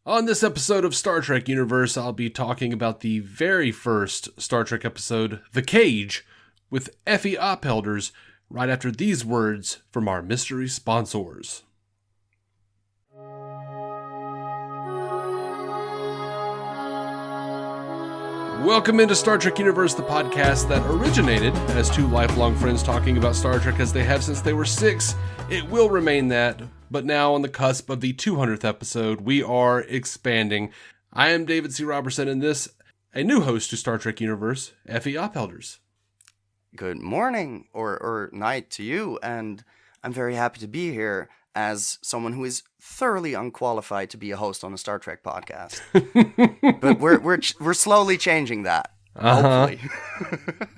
On this episode of Star Trek Universe, I'll be talking about the very first Star Trek episode, The Cage, with Effie Ophelders, right after these words from our mystery sponsors. Welcome into Star Trek Universe, the podcast that originated as two lifelong friends talking about Star Trek as they have since they were 6. It will remain that, but now on the cusp of the 200th episode, we are expanding. I am David C. Roberson, and this, a new host to Star Trek Universe, Effie Ophelders. Good morning or night to you, and I'm very happy to be here as someone who is thoroughly unqualified to be a host on a Star Trek podcast. But we're slowly changing that. Hopefully.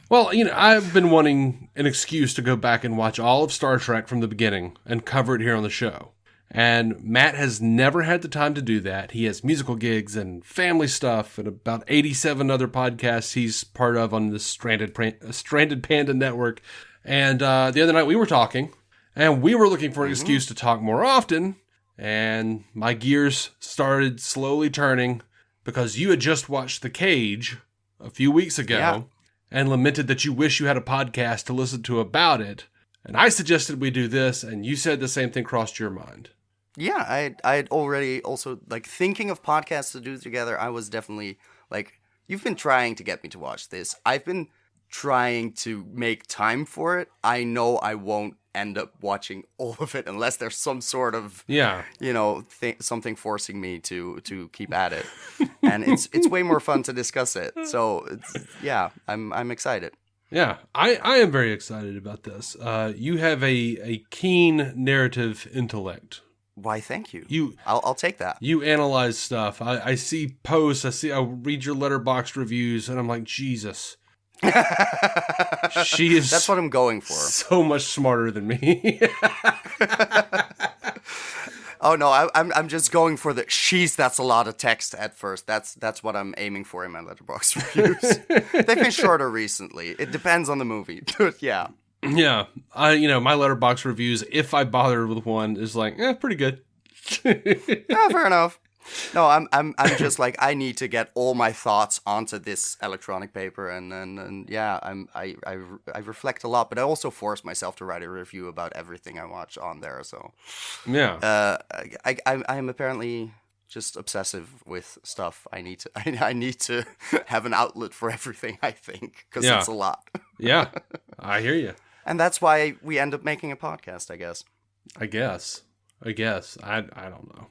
Well, I've been wanting an excuse to go back and watch all of Star Trek from the beginning and cover it here on the show. And Matt has never had the time to do that. He has musical gigs and family stuff and about 87 other podcasts he's part of on the Stranded Panda Network. And the other night we were talking, and we were looking for an excuse to talk more often. And my gears started slowly turning because you had just watched The Cage a few weeks ago and lamented that you wish you had a podcast to listen to about it. And I suggested we do this, and you said the same thing crossed your mind. Yeah, I'd already also, thinking of podcasts to do together. I was definitely, you've been trying to get me to watch this. I've been trying to make time for it. I know I won't end up watching all of it unless there's some sort of, something forcing me to keep at it. And it's way more fun to discuss it. So, I'm excited. Yeah, I am very excited about this. You have a keen narrative intellect. Why, thank you. I'll take that. You analyze stuff. I see posts. I read your Letterboxd reviews, and I'm like, Jesus. She is. That's what I'm going for. So much smarter than me. Oh no, I'm just going for the that's a lot of text at first. That's what I'm aiming for in my Letterboxd reviews. They've been shorter recently. It depends on the movie. Yeah. Yeah. My Letterboxd reviews, if I bother with one, is pretty good. Fair enough. No, I'm just I need to get all my thoughts onto this electronic paper, and I reflect a lot, but I also force myself to write a review about everything I watch on there. So yeah, I'm apparently just obsessive with stuff. I need to have an outlet for everything. I think because it's a lot. Yeah, I hear you, and that's why we end up making a podcast. I guess. I don't know.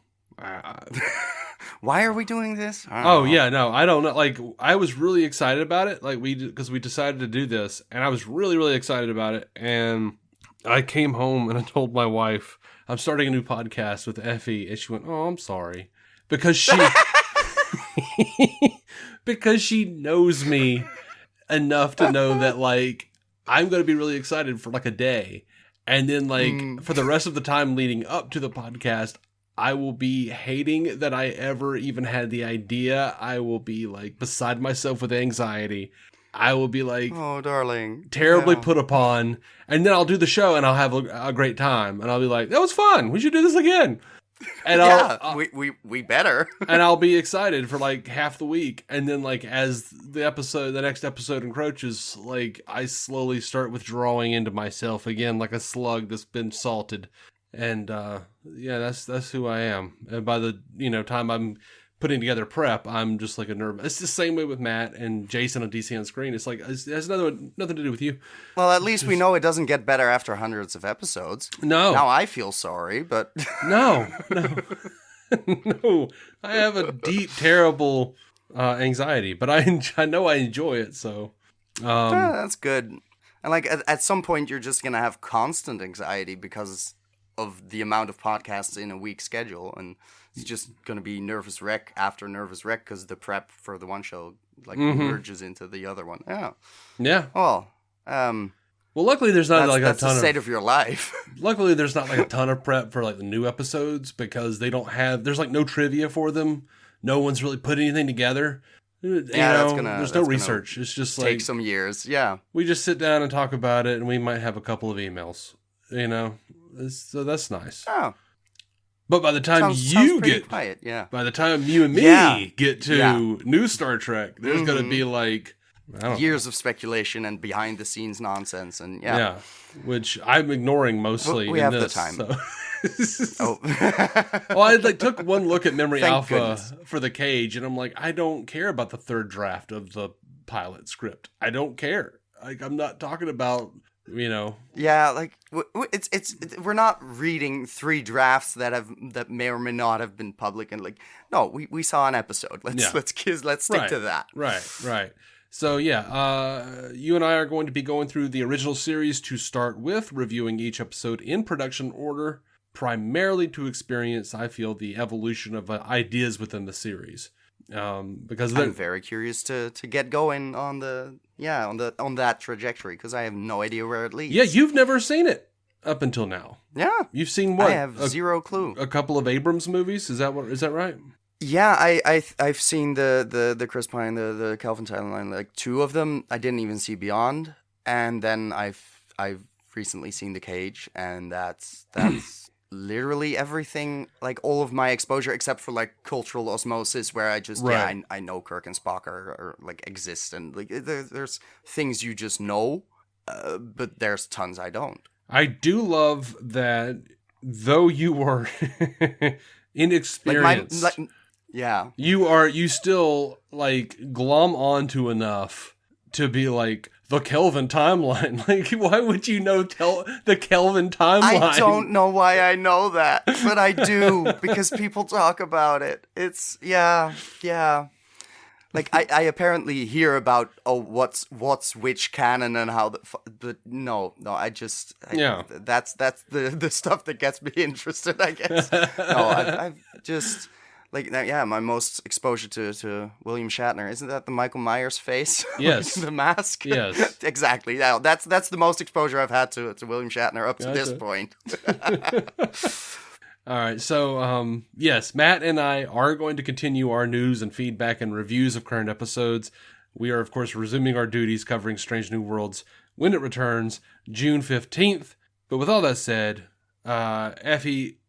Why are we doing this? I don't know. I was really excited about it. Because we decided to do this, and I was really, really excited about it. And I came home and I told my wife, I'm starting a new podcast with Effie. And she went, "Oh, I'm sorry." Because she knows me enough to know that I'm going to be really excited for a day. And then for the rest of the time leading up to the podcast, I will be hating that I ever even had the idea. I will be beside myself with anxiety. I will be oh, darling, terribly put upon. And then I'll do the show and I'll have a great time. And I'll be like, that was fun. We should do this again. And we better. And I'll be excited for half the week. And then as the next episode encroaches, I slowly start withdrawing into myself again, like a slug that's been salted. And that's who I am. And by the time I'm putting together prep, I'm just a nervous. It's the same way with Matt and Jason on DC on Screen. It's it has nothing to do with you. Well, at least we know it doesn't get better after hundreds of episodes. No. Now I feel sorry, but no. No. I have a deep, terrible anxiety, but I know I enjoy it. So that's good. And at some point, you're just gonna have constant anxiety because of the amount of podcasts in a week schedule, and it's just going to be nervous wreck after nervous wreck because the prep for the one show merges into the other one. Yeah. Well, luckily there's not that's the state of your life. Luckily there's not a ton of prep for the new episodes because they don't have. There's no trivia for them. No one's really put anything together. There's no research. It's just take some years. Yeah, we just sit down and talk about it, and we might have a couple of emails. So that's nice. Oh. But by the time sounds pretty quiet, yeah. by the time you and me get to new Star Trek, there's going to be like, I don't years of speculation and behind the scenes nonsense, and which I'm ignoring mostly. We in have this, the time. So. Well, I took one look at Memory Thank Alpha goodness. for the Cage, and I'm like, I don't care about the third draft of the pilot script. I don't care. Like, I'm not talking about, Yeah, like it's we're not reading 3 drafts that may or may not have been public, and like, no, we saw an episode. Let's stick to that. Right. So you and I are going to be going through the original series to start with, reviewing each episode in production order, primarily to experience, I feel, the evolution of ideas within the series. Because I'm very curious to get going on that trajectory, because I have no idea where it leads. Yeah, you've never sine it up until now. Yeah, you've seen what? I have zero clue. A couple of Abrams movies. Is that right? Yeah, I've seen the Chris Pine, the Calvin Timeline, like 2 of them. I didn't even see Beyond, and then I've recently seen The Cage, and that's literally everything, like all of my exposure, except for like cultural osmosis, where I just I know Kirk and Spock are like exist, and like there's things you just know, but there's tons I don't. I do love that, though you are inexperienced. You still like glom onto enough to be like, the Kelvin timeline. Like, why would you know the Kelvin timeline? I don't know why I know that, but I do, because people talk about it. It's yeah. Like I apparently hear about what's which canon and how but no, that's the stuff that gets me interested, I guess. No, I've just. Like, my most exposure to William Shatner. Isn't that the Michael Myers face? Yes. The mask? Yes. Exactly. Yeah, that's the most exposure I've had to William Shatner up to this point. All right. So, yes, Matt and I are going to continue our news and feedback and reviews of current episodes. We are, of course, resuming our duties covering Strange New Worlds when it returns, June 15th. But with all that said, Effie,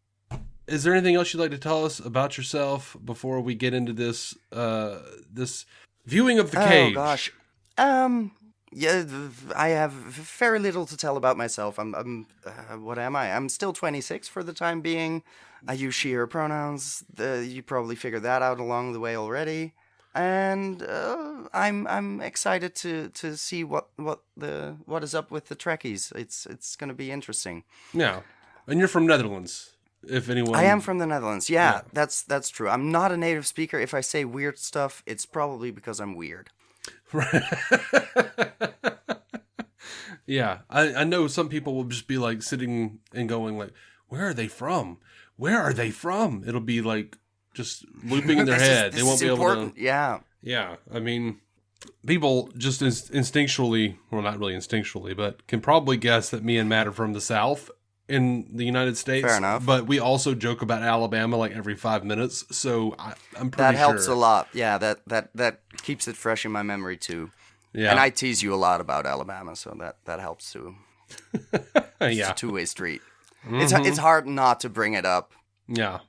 is there anything else you'd like to tell us about yourself before we get into this this viewing of The Cage? Oh gosh, yeah, I have very little to tell about myself. I'm what am I? I'm still 26 for the time being. I use she/her pronouns. You probably figured that out along the way already. And I'm excited to see what is up with the Trekkies. It's going to be interesting. Yeah, and you're from Netherlands. If anyone, I am from the Netherlands. Yeah, that's true. I'm not a native speaker. If I say weird stuff, it's probably because I'm weird. Right. Yeah, I know some people will just be like sitting and going like, "Where are they from? Where are they from?" It'll be like just looping in their head. They won't be able to. Yeah. Yeah. I mean, people just instinctually, well, not really instinctually, but can probably guess that me and Matt are from the South in the United States. Fair enough. But we also joke about Alabama like every 5 minutes, so I'm pretty that helps a lot. Yeah, that keeps it fresh in my memory too. Yeah, and I tease you a lot about Alabama, so that helps too. It's a two-way street. Mm-hmm. It's hard not to bring it up. Yeah,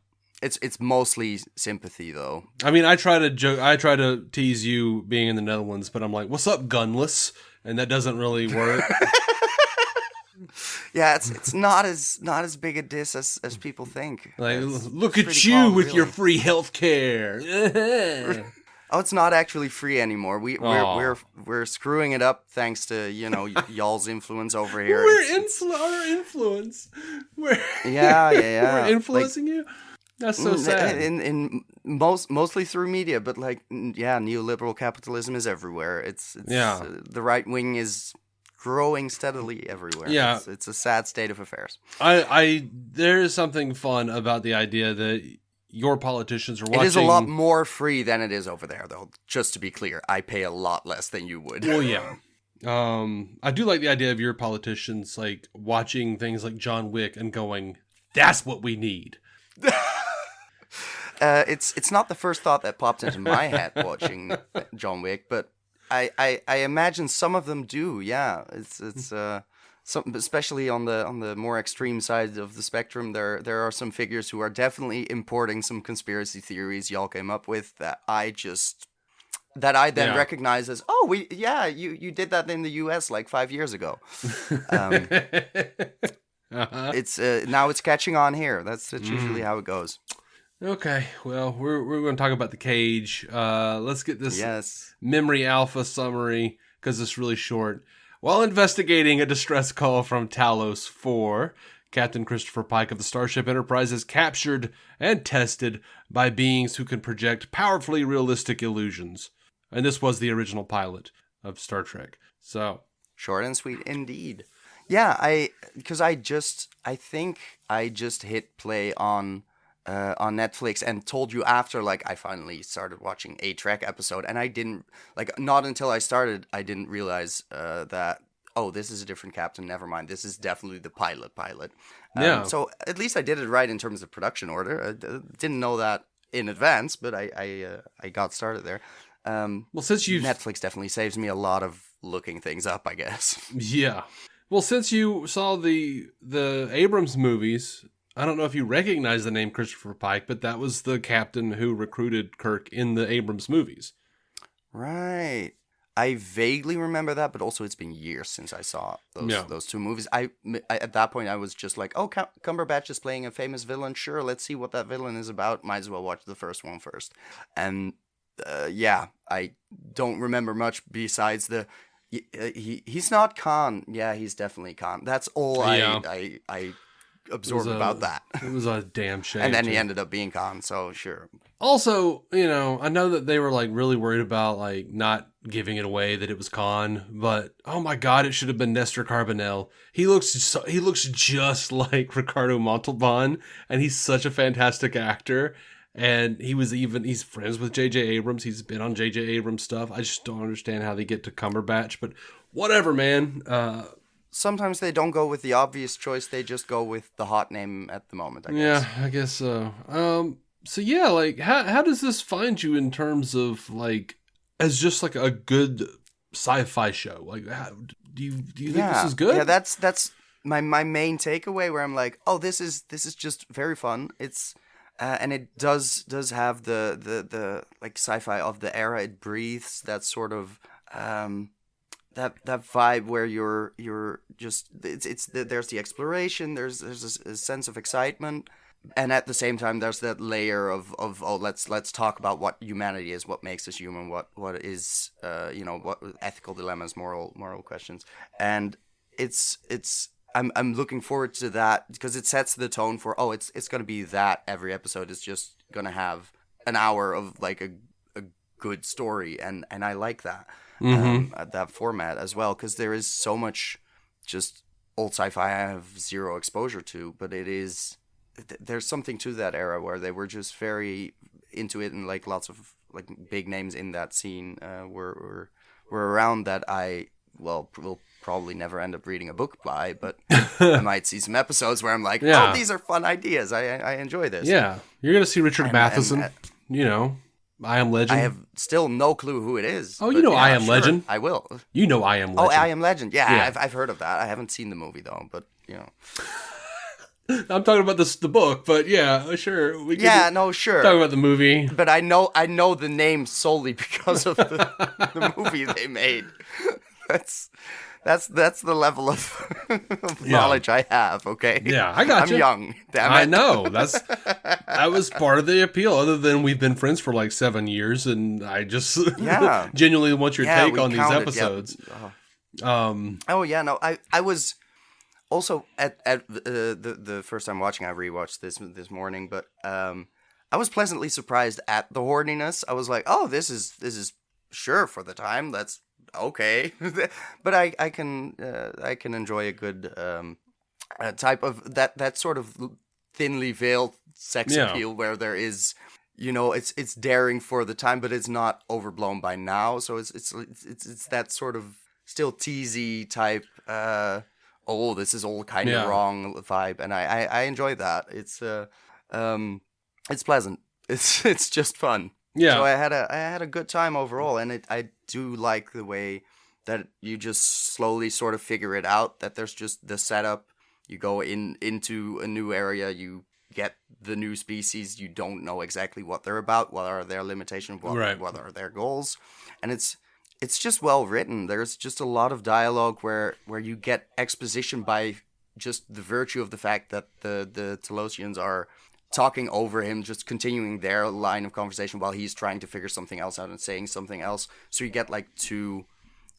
it's mostly sympathy though. I mean, I try to tease you being in the Netherlands, but I'm like, "What's up, gunless?" And that doesn't really work. Yeah, it's not as big a diss as people think. Like, look at you with your free healthcare. Oh, it's not actually free anymore. We're screwing it up thanks to y'all's influence over here. Our influence. Yeah. We're influencing you. That's so sad. In mostly through media, but neoliberal capitalism is everywhere. It's the right wing is growing steadily everywhere. Yeah, it's a sad state of affairs. There is something fun about the idea that your politicians are watching. It is a lot more free than it is over there, though. Just to be clear, I pay a lot less than you would. Well, yeah. I do like the idea of your politicians like watching things like John Wick and going, "That's what we need." It's not the first thought that popped into my head watching John Wick, but I imagine some of them do. Yeah, it's especially on the more extreme side of the spectrum, there are some figures who are definitely importing some conspiracy theories y'all came up with that I then Yeah. recognize as, you did that in the U.S. like 5 years ago. Uh-huh. It's now it's catching on here. That's usually how it goes. Okay, well, we're going to talk about the cage. Let's get this Yes. memory alpha summary because it's really short. While investigating a distress call from Talos 4, Captain Christopher Pike of the Starship Enterprise is captured and tested by beings who can project powerfully realistic illusions. And this was the original pilot of Star Trek. So, Short and sweet indeed. Yeah, I think I just hit play on Netflix and told you after, like, I finally started watching a Trek episode, and I didn't, like, not until I started, I didn't realize that, oh, this is a different captain, never mind, this is definitely the pilot. Yeah. So at least I did it right in terms of production order. I didn't know that in advance, but I got started there. Well, since you Netflix definitely saves me a lot of looking things up, I guess. Yeah. Well, since you saw the Abrams movies, I don't know if you recognize the name Christopher Pike, but that was the captain who recruited Kirk in the Abrams movies. Right. I vaguely remember that, but also it's been years since I saw those two movies. I at that point I was just like, oh, Cumberbatch is playing a famous villain. Sure, let's see what that villain is about. Might as well watch the first one first. And I don't remember much besides he's not Khan. Yeah, he's definitely Khan. That's all I absorbed about that. It was a damn shame. And then he ended up being Khan, so sure. Also, I know that they were like really worried about like not giving it away that it was Khan, but oh my god, it should have been Nestor Carbonell. He looks just like Ricardo Montalban, and he's such a fantastic actor. And he's friends with J.J. Abrams. He's been on J.J. Abrams stuff. I just don't understand how they get to Cumberbatch, but whatever, man. Sometimes they don't go with the obvious choice. They just go with the hot name at the moment, I guess. Yeah, I guess so. So yeah, like, how does this find you in terms of, like, as just, like, a good sci-fi show? Like, do you think this is good? Yeah, that's my main takeaway, where I'm like, oh, this is just very fun. It's... and it does have the like sci-fi of the era. It breathes that sort of that vibe where you're just there's the exploration, there's a sense of excitement, and at the same time there's that layer of oh, let's talk about what humanity is, what makes us human, what is what ethical dilemmas, moral questions, and it's I'm looking forward to that because it sets the tone for, oh, it's going to be that every episode is just going to have an hour of like a good story, and I like that that format as well, because there is so much just old sci-fi I have zero exposure to, but there's something to that era where they were just very into it, and like lots of like big names in that scene were around that will probably never end up reading a book by, but I might see some episodes where I'm like, oh, these are fun ideas. I enjoy this. Yeah. You're going to see Richard Matheson, I Am Legend. I have still no clue who it is. Oh, I Am Legend? I will. I Am Legend. Oh, I Am Legend. Yeah. I've heard of that. I haven't seen the movie though, but I'm talking about the book, but yeah, sure. Sure. Talk about the movie. But I know the name solely because of the movie they made. That's the level of knowledge I have, okay? Yeah, I got you. I'm young, damn it. I know. That was part of the appeal, other than we've been friends for like 7 years, and I just genuinely want your take on these episodes. Yeah. I was also at the first time watching, I rewatched this morning, but I was pleasantly surprised at the horniness. I was like, oh, this is sure for the time, that's okay. But I can enjoy a good type of that sort of thinly veiled sex appeal, where there is, it's daring for the time, but it's not overblown by now. So it's that sort of still teasy type. Oh, this is all kind of wrong vibe, and I enjoy that. It's pleasant. It's just fun. Yeah. So I had a good time overall, and I do like the way that you just slowly sort of figure it out, that there's just the setup. You go into a new area, you get the new species, you don't know exactly what they're about, what are their limitations, Right. what are their goals. And it's just well written. There's just a lot of dialogue where you get exposition by just the virtue of the fact that the Telosians are talking over him, just continuing their line of conversation while he's trying to figure something else out and saying something else. So you get like two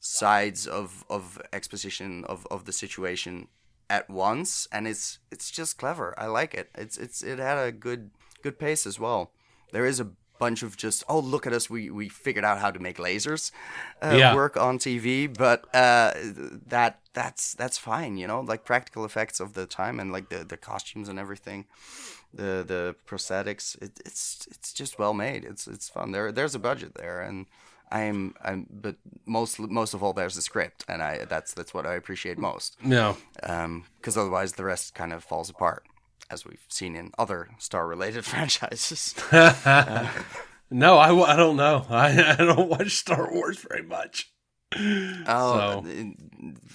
sides of exposition of the situation at once, and it's just clever. I like it. It had a good pace as well. There is a bunch of just, oh, look at us, we figured out how to make lasers work on TV, but that's fine, you know, like practical effects of the time and like the costumes and everything, the prosthetics, it's just well made. It's fun. There's a budget there, and but most of all, there's a script, and that's what I appreciate most. Yeah. Because otherwise the rest kind of falls apart, as we've seen in other Star-related franchises. No, I don't know. I don't watch Star Wars very much. Oh, so.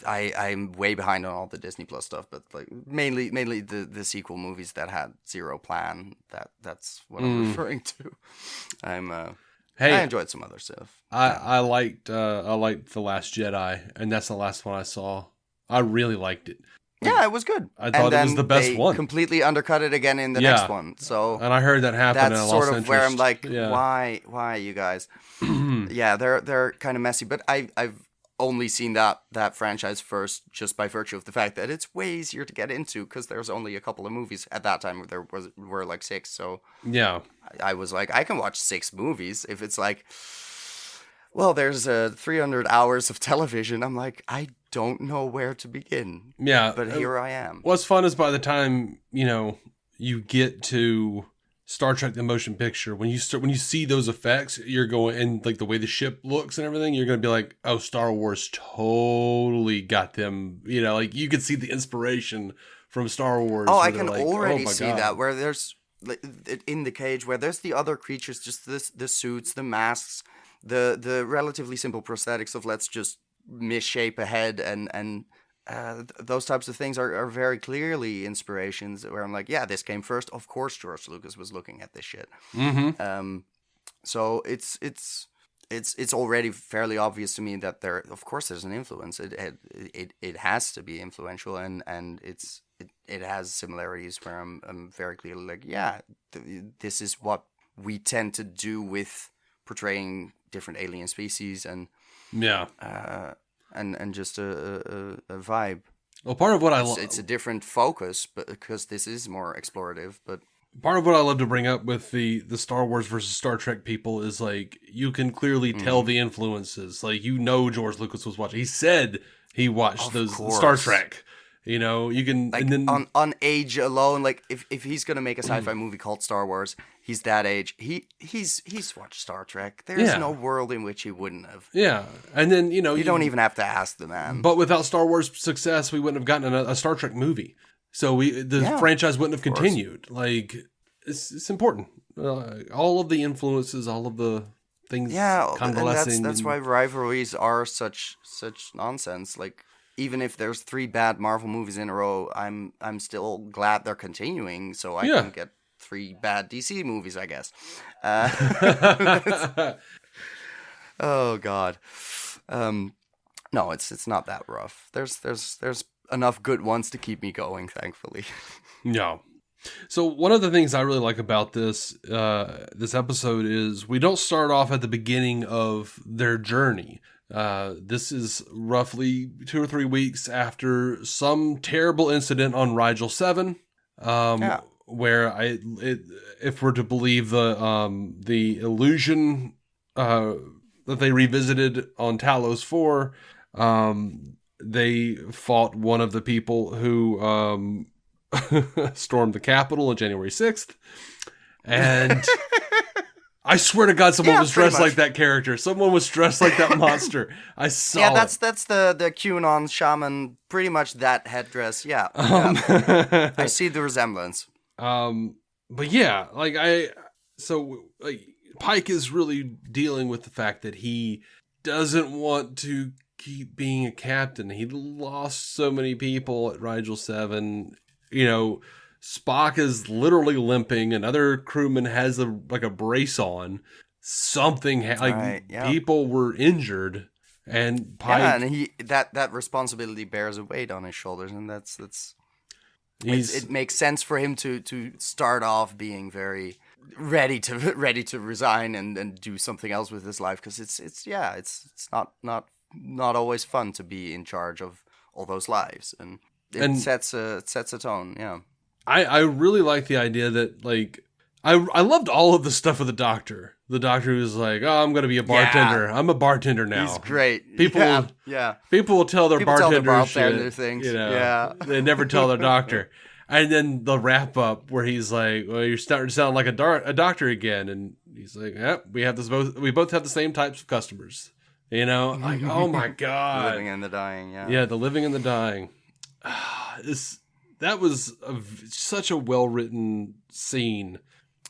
I'm way behind on all the Disney Plus stuff, but like mainly the sequel movies that had zero plan. That's what I'm referring to. I enjoyed some other stuff. I liked The Last Jedi, and that's the last one I saw. I really liked it. Yeah, it was good. I thought it was the best one. Completely undercut it again in the next one. So, and I heard that happen. That's sort of where I'm like, why, you guys? Yeah, they're kind of messy. But I've only seen that franchise first, just by virtue of the fact that it's way easier to get into because there's only a couple of movies at that time. There were like 6. So yeah, I was like, I can watch 6 movies. If it's like, well, there's 300 hours of television, I'm like, I don't know where to begin. Yeah. But here I am. What's fun is by the time, you get to Star Trek the Motion Picture, when you see those effects, you're going, and like the way the ship looks and everything, you're going to be like, oh, Star Wars totally got them, like you could see the inspiration from Star Wars. Oh, I can already see that, where there's, like, in the cage, where there's the other creatures, just the suits, the masks, the relatively simple prosthetics of let's just misshape a head, and those types of things are very clearly inspirations where I'm like, yeah, this came first. Of course, George Lucas was looking at this shit. Mm-hmm. So it's already fairly obvious to me that of course, there's an influence. It has to be influential, and it has similarities where I'm very clearly like, yeah, this is what we tend to do with portraying different alien species, and and just a vibe. Well, part of what it's a different focus, but because this is more explorative. But part of what I love to bring up with the Star Wars versus Star Trek people is like, you can clearly tell the influences. Like, George Lucas was watching. He said he watched those Star Trek. You can, like, and then on age alone, like if he's gonna make a sci-fi movie called Star Wars, he's that age. He's watched Star Trek. There's no world in which he wouldn't have. Yeah, and then you don't even have to ask the man. But without Star Wars success, we wouldn't have gotten a Star Trek movie. So the franchise wouldn't have continued. Like, it's important. All of the influences, all of the things. Yeah, and that's why rivalries are such nonsense. Like, even if there's 3 bad Marvel movies in a row, I'm still glad they're continuing, so I can get 3 bad DC movies, I guess. Oh God, no, it's not that rough. There's enough good ones to keep me going, thankfully. No. So one of the things I really like about this episode is we don't start off at the beginning of their journey. This is roughly 2 or 3 weeks after some terrible incident on Rigel 7, where if we're to believe the illusion that they revisited on Talos 4, they fought one of the people who stormed the Capitol on January 6th, and I swear to God, someone was dressed like that character. Someone was dressed like that monster. I saw. Yeah, that's the QAnon shaman. Pretty much that headdress. Yeah, I see the resemblance. But yeah, Pike is really dealing with the fact that he doesn't want to keep being a captain. He lost so many people at Rigel 7. You know, Spock is literally limping. Another crewman has a brace on. Something people were injured, and Pike. Yeah, and that responsibility bears a weight on his shoulders, and it makes sense for him to start off being very ready to resign and do something else with his life, because it's not always fun to be in charge of all those lives, and it sets a tone. Yeah, I really like the idea that, like, I loved all of the stuff with the Doctor. The Doctor who's like, oh, I'm going to be a bartender. Yeah. I'm a bartender now. He's great. People will tell their bartender shit. Things. You know, yeah. They never tell their doctor. And then the wrap up where he's like, well, you're starting to sound like a doctor again. And he's like, yep, we both have the same types of customers. You know, like, oh my God. Living and the dying, yeah. Yeah, the living and the dying. That was such a well-written scene.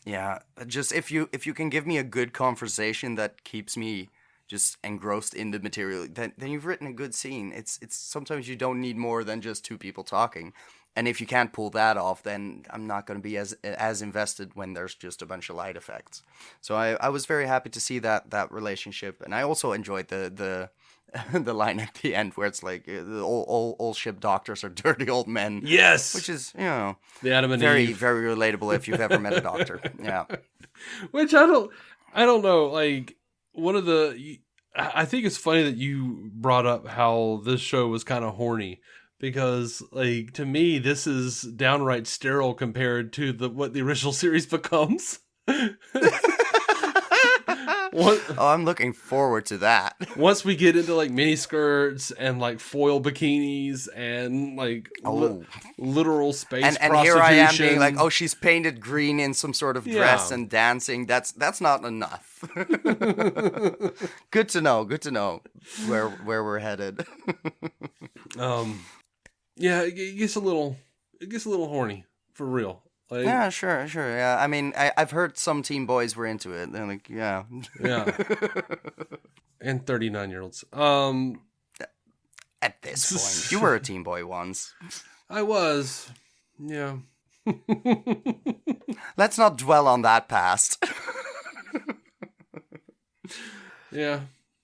Yeah, just if you can give me a good conversation that keeps me just engrossed in the material, then you've written a good scene. It's sometimes you don't need more than just two people talking, and if you can't pull that off, then I'm not going to be as invested when there's just a bunch of light effects. So I was very happy to see that relationship, and I also enjoyed the the line at the end where it's like all ship doctors are dirty old men. Yes, which is, you know, the Adam and very Eve. Very relatable if you've ever met a doctor. Yeah, which I don't know. Like, one of I think it's funny that you brought up how this show was kind of horny, because, like, to me this is downright sterile compared to what the original series becomes. I'm looking forward to that. Once we get into, like, mini skirts and, like, foil bikinis and, like, literal space and prostitution. Here I am being like, oh, she's painted green in some sort of dress and dancing. That's not enough. Good to know where we're headed. Yeah, it gets a little horny, for real. Like, yeah, sure. Yeah, I mean, I've heard some teen boys were into it. They're like, yeah. And 39-year-olds. At this point, you were a teen boy once. I was. Yeah. Let's not dwell on that past. Yeah.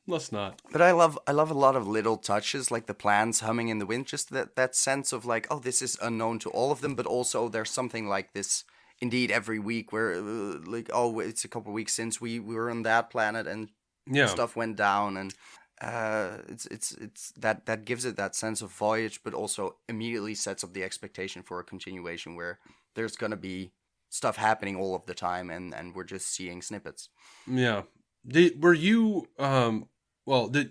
Let's not. But I love a lot of little touches, like the plants humming in the wind, just that sense of, like, oh, this is unknown to all of them, but also there's something like this indeed every week where, like, oh, it's a couple of weeks since we were on that planet and stuff went down, and it's that gives it that sense of voyage, but also immediately sets up the expectation for a continuation where there's gonna be stuff happening all of the time, and we're just seeing snippets. Yeah. Were you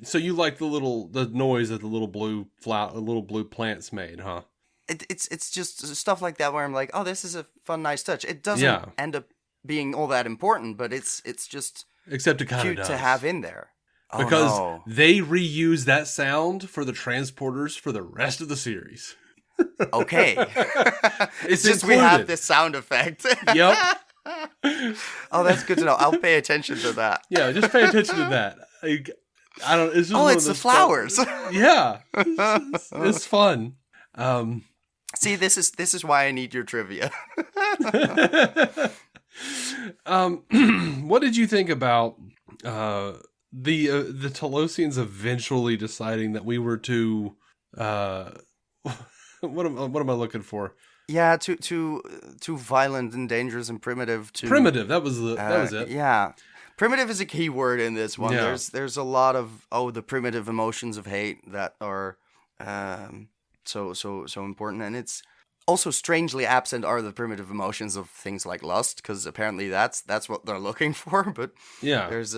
so you like the noise that the little blue plants made, huh? It's just stuff like that where I'm like, oh, this is a fun, nice touch. It doesn't end up being all that important, but it's just except it kind of cute does. To have in there. Because they reuse that sound for the transporters for the rest of the series. Okay. It's just included. We have this sound effect. Yep. Oh, that's good to know. I'll pay attention to that. Yeah, just pay attention to that. Like, I don't. It's just it's the flowers. Yeah, it's fun. See, this is why I need your trivia. What did you think about the Telosians eventually deciding that we were too what am I looking for? Yeah, too violent and dangerous and primitive. Primitive. That was it. Yeah, primitive is a key word in this one. Yeah. There's a lot of the primitive emotions of hate that are so important, and it's also strangely absent are the primitive emotions of things like lust, because apparently that's what they're looking for. But yeah, there's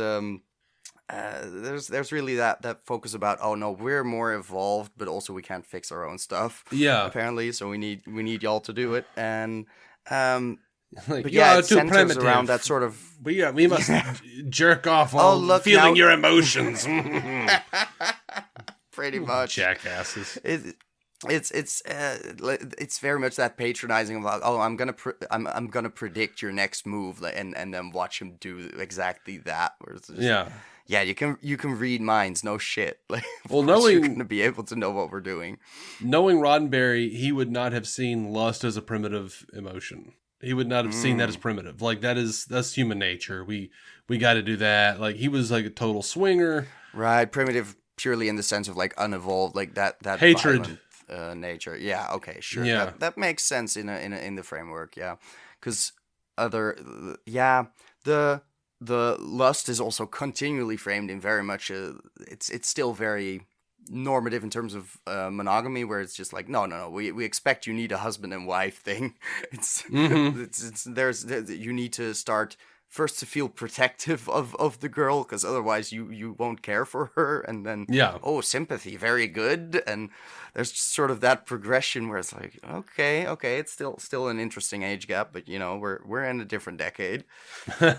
really that focus about, oh no, we're more evolved, but also we can't fix our own stuff. Yeah, apparently, so we need y'all to do it, and like, but yeah, it centers primitive. around that sort of. We must jerk off while feeling your emotions. Pretty much, jackasses. It's very much that patronizing about, oh, I'm gonna predict your next move, and then watch him do exactly that. Where it's just, Yeah, you can read minds, no shit. Like, of Well, course you're knowing gonna be able to know what we're doing. Roddenberry, he would not have seen lust as a primitive emotion. He would not have seen that as Mm. primitive. Like that's human nature. We got to do that. Like he was like a total swinger. Right, primitive purely in the sense of like unevolved, like that Hatred. violent nature. Yeah, okay, sure. Yeah. That makes sense in the framework. Yeah, because other yeah the lust is also continually framed in very much it's still very normative in terms of monogamy, where it's just like no, we expect you need a husband and wife thing. It's Mm-hmm. there's you need to start first to feel protective of the girl, because otherwise you won't care for her, and then Yeah. oh, sympathy, very good. And there's just sort of that progression where it's like okay, it's still an interesting age gap, but we're in a different decade.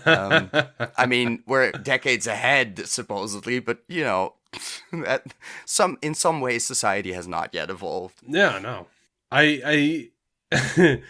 um I mean, we're decades ahead supposedly, but that in some ways society has not yet evolved. Yeah. No. I I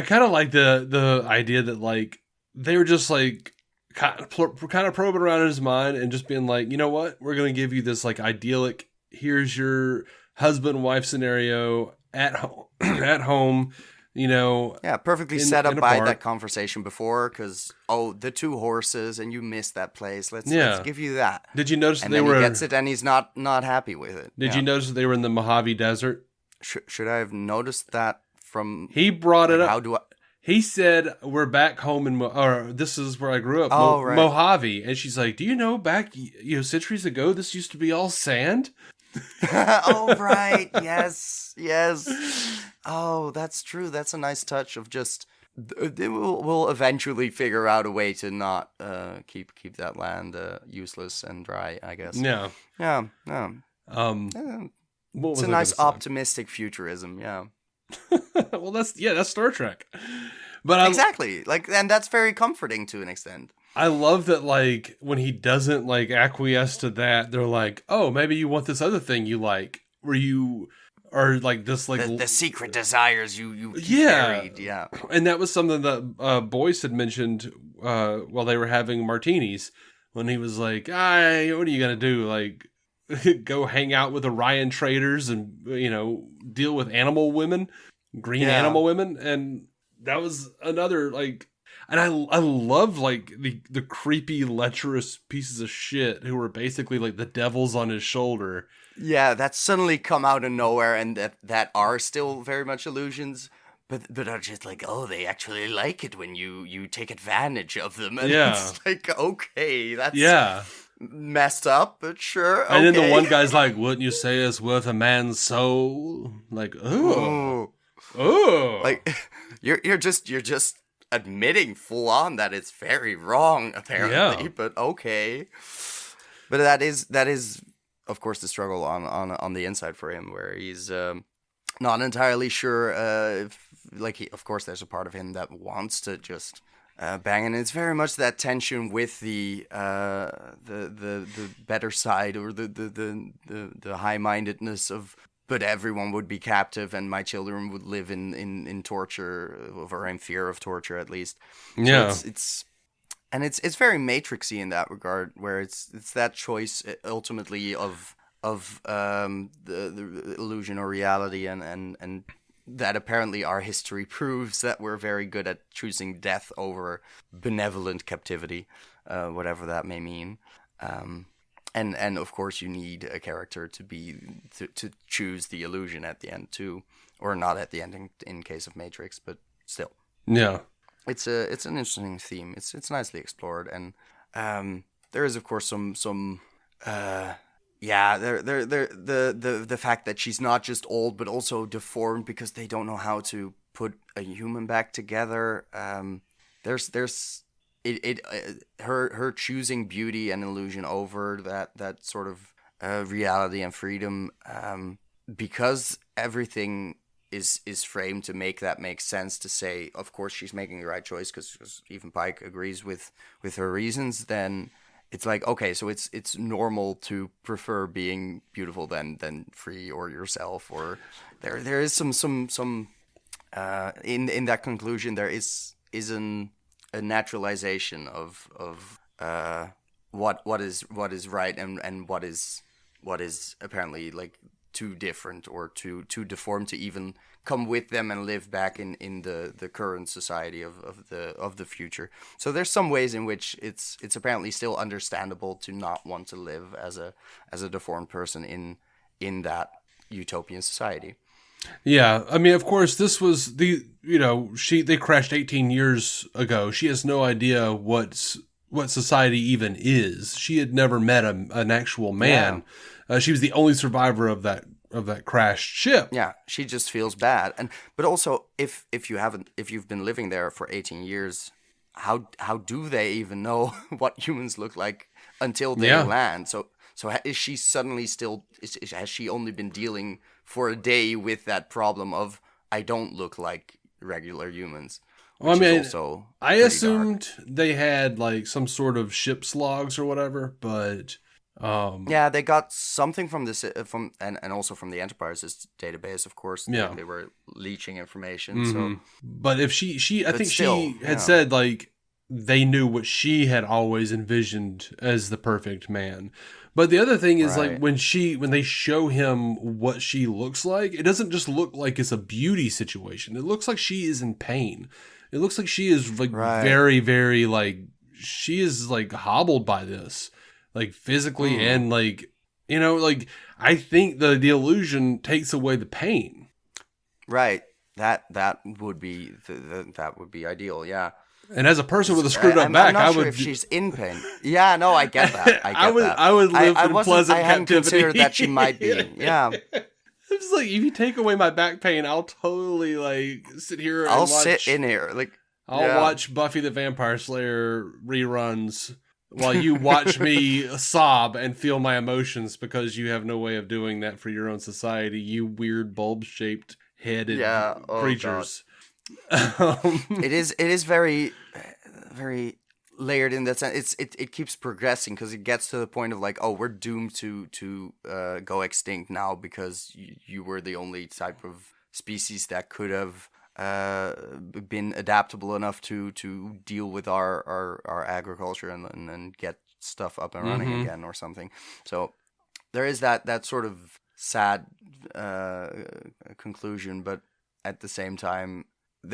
kind of like the idea that like they were just like kind of probing around in his mind and just being like, you know what, we're gonna give you this like idyllic. Here's your husband wife scenario at home. At home, Yeah, perfectly in set up a by park. that conversation before, because the two horses and you missed that place. Let's Yeah. give you that. Did you notice And they then were? he gets it, and he's not happy with it. Did Yeah. you notice that they were in the Mojave Desert? Should I have noticed that from? He brought it Like, up. how do I? He said, "We're back home in or this is where I grew up, Oh, right. Mojave." And she's like, "Do you know back centuries ago this used to be all sand?" Oh, right. Yes. Oh, that's true. That's a nice touch of just. We'll eventually figure out a way to not keep that land useless and dry, I guess. Yeah. Yeah. Yeah. Um. Yeah. What It's was a I nice gonna optimistic futurism. Yeah. say? Well, that's Star Trek. But Exactly. Like, and that's very comforting to an extent. I love that, like, when he doesn't, like, acquiesce to that, they're like, oh, maybe you want this other thing you like, where you are, like, this, like... The secret desires you keep Yeah. buried. Yeah. And that was something that Boyce had mentioned while they were having martinis, when he was like, what are you going to do? Like, go hang out with Orion traders and, deal with animal women, green Yeah. animal women? And that was another, like... And I love like the creepy, lecherous pieces of shit who were basically like the devils on his shoulder. Yeah, that suddenly come out of nowhere, and that are still very much illusions, but are just like, oh, they actually like it when you take advantage of them. And Yeah. it's like, okay, that's Yeah. messed up, but sure. And then the okay. one guy's like, wouldn't you say it's worth a man's soul? Like, oh. Like you're just admitting full on that it's very wrong, apparently. Yeah. But okay. But that is of course the struggle on the inside for him, where he's not entirely sure if, like, of course there's a part of him that wants to just bang, and it's very much that tension with the better side, or the high-mindedness of, but everyone would be captive and my children would live in torture, or in fear of torture at least. So Yeah. it's very Matrixy in that regard, where it's that choice ultimately of the illusion or reality, and that apparently our history proves that we're very good at choosing death over benevolent captivity, whatever that may mean. And of course you need a character to choose the illusion at the end too, or not at the end in case of Matrix, but still. Yeah. It's an interesting theme. It's nicely explored, and there is of course some the fact that she's not just old but also deformed because they don't know how to put a human back together. There's her choosing beauty and illusion over that sort of reality and freedom, because everything is framed to make that make sense, to say, of course she's making the right choice because even Pike agrees with her reasons. Then it's like, okay, so it's normal to prefer being beautiful than free or yourself, or there is some in that conclusion there is a naturalization of what is right and what is apparently like too different or too deformed to even come with them and live back in the current society of the future. So there's some ways in which it's apparently still understandable to not want to live as a deformed person in that utopian society. Yeah, I mean, of course, this was they crashed 18 years ago. She has no idea what society even is. She had never met an actual man. Yeah. She was the only survivor of that crashed ship. Yeah, she just feels bad. But also, if you've been living there for 18 years, how do they even know what humans look like until they land? So is she suddenly has she only been dealing for a day with that problem of I don't look like regular humans? Well, I mean, I assumed they had like some sort of ship's logs or whatever, but yeah, they got something from this and also from the Enterprise's database, of course. Yeah, they were leeching information. Mm-hmm. So, but if I think she had said like they knew what she had always envisioned as the perfect man. But the other thing is like when they show him what she looks like, it doesn't just look like it's a beauty situation. It looks like she is in pain. It looks like she is like very, very like she is like hobbled by this, like physically and like like I think the illusion takes away the pain. Right. That would be that would be ideal. Yeah. And as a person with a screwed up back, I'm not I sure would. If she's in pain. Yeah, no, I get that. I would live in pleasant I hadn't captivity. considered that she might be. Yeah. It's like if you take away my back pain, I'll totally like sit here. And I'll sit in here, like I'll watch Buffy the Vampire Slayer reruns while you watch me sob and feel my emotions because you have no way of doing that for your own society. You weird bulb-shaped headed creatures. It is very, very layered in that sense. It keeps progressing because it gets to the point of like, oh, we're doomed to go extinct now because you were the only type of species that could have been adaptable enough to deal with our agriculture and get stuff up and running again or something. So there is that sort of sad conclusion, but at the same time,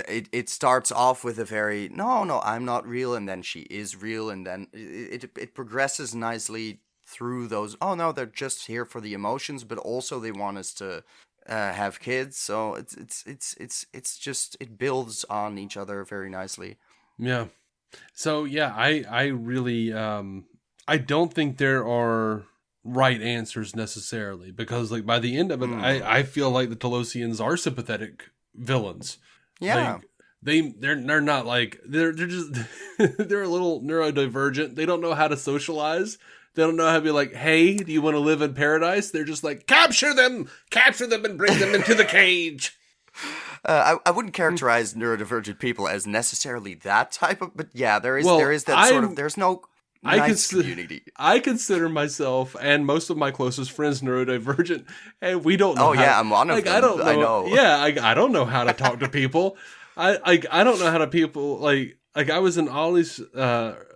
it starts off with a very no, I'm not real, and then she is real, and then it progresses nicely through those. Oh no, they're just here for the emotions, but also they want us to have kids. So it's just it builds on each other very nicely. Yeah. So yeah, I really I don't think there are right answers necessarily because like by the end of it, I feel like the Telosians are sympathetic villains. Yeah, like, they're not like they're just they're a little neurodivergent. They don't know how to socialize. They don't know how to be like, hey, do you want to live in paradise? They're just like, capture them and bring them into the cage. I wouldn't characterize neurodivergent people as necessarily that type of, but yeah, there is that sort of, there's no nice community. I consider myself and most of my closest friends neurodivergent, and we don't know. Oh yeah, I'm one of them. I know. Yeah, I don't know how to talk to people. I don't know how to people like I was in Ollie's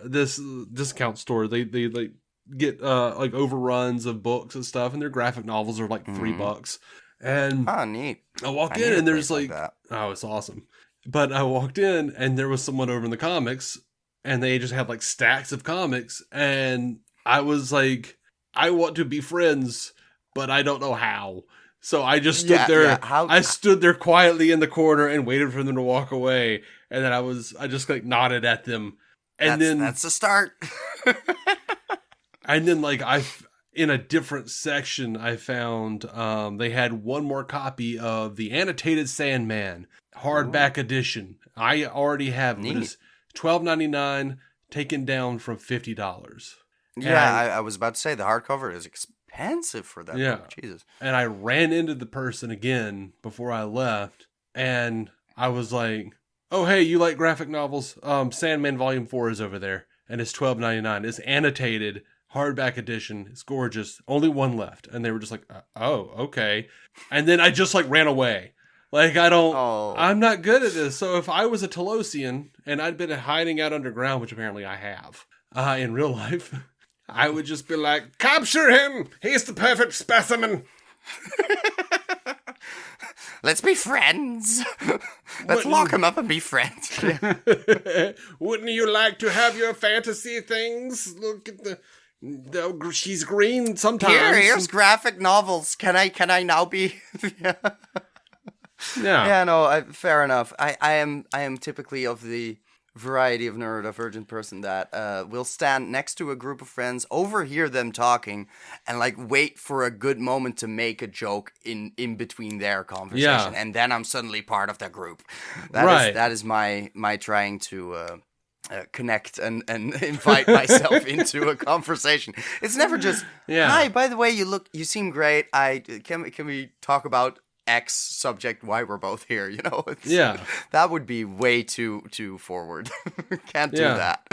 this discount store. They like get like overruns of books and stuff, and their graphic novels are like $3. And neat. I walk in and there's like oh, it's awesome. But I walked in and there was someone over in the comics, and they just had like stacks of comics, and I was like, I want to be friends, but I don't know how. So I just stood there. Yeah. I stood there quietly in the corner and waited for them to walk away, and then I just like nodded at them, and that's the start. And then like in a different section, I found they had one more copy of the annotated Sandman hardback edition. I already have it. It's $12.99, taken down from $50. Yeah, I was about to say the hardcover is expensive for that book. Jesus. And I ran into the person again before I left, and I was like, "Oh, hey, you like graphic novels? Sandman Volume 4 is over there, and it's $12.99. It's annotated." Hardback edition. It's gorgeous. Only one left. And they were just like, oh, okay. And then I just like ran away. Like I'm not good at this. So if I was a Telosian and I'd been hiding out underground, which apparently I have in real life, I would just be like, capture him! He's the perfect specimen! Let's be friends. Let's lock him up and be friends. Wouldn't you like to have your fantasy things? Look at the she's green sometimes. Here's graphic novels. Can I now be? Yeah. Yeah, no, fair enough. I am typically of the variety of neurodivergent person that will stand next to a group of friends, overhear them talking, and like wait for a good moment to make a joke in between their conversation, and then I'm suddenly part of the group. That is my trying to connect and invite myself into a conversation. It's never just, hi, by the way, you seem great. Can we talk about X subject, why we're both here, you know? That would be way too forward. Can't do that.